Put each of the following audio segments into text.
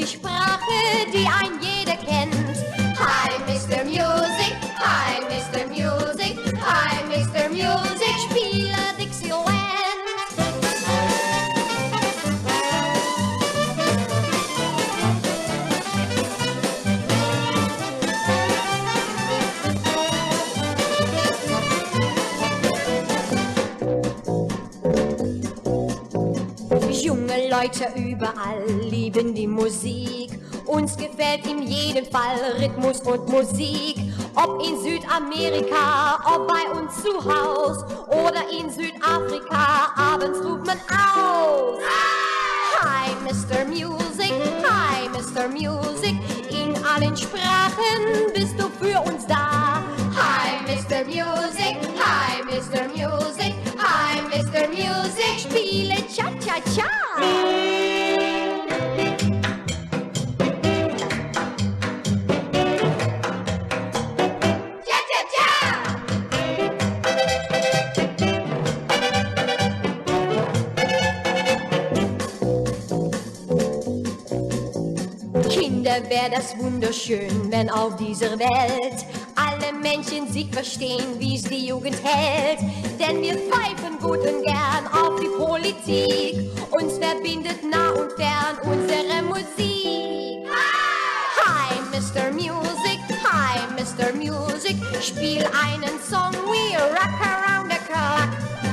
die Sprache, die ein jeder kennt. Hi, Mr. Music, hi, Mr. Music, hi, Mr. Music, spiele Dixieland. Junge Leute überall lieben die Musik. Uns gefällt in jedem Fall Rhythmus und Musik. Ob in Südamerika, ob bei uns zu Haus oder in Südafrika, abends ruft man aus. Hi, Mr. Music, hi, Mr. Music. In allen Sprachen bist du für uns da. Hi, Mr. Music, hi, Mr. Music, hi, Mr. Music. Spiele Cha-Cha-Cha. Kinder, wär das wunderschön, wenn auf dieser Welt alle Menschen sich verstehen, wie's die Jugend hält. Denn wir pfeifen gut und gern auf die Politik. Uns verbindet nah und fern unsere Musik. Hi, Mr. Music, hi, Mr. Music. Spiel einen Song, we rock around the clock.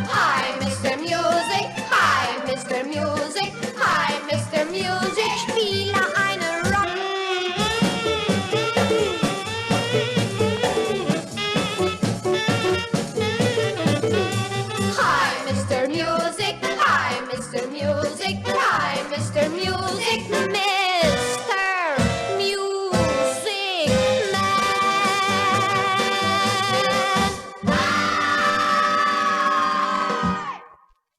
Hi, Mr. Music, hi, Mr. Music, hi, Mr. Music. Spiele einen Rock. Hi, Mr. Music, hi, Mr. Music, hi, Mr. Music.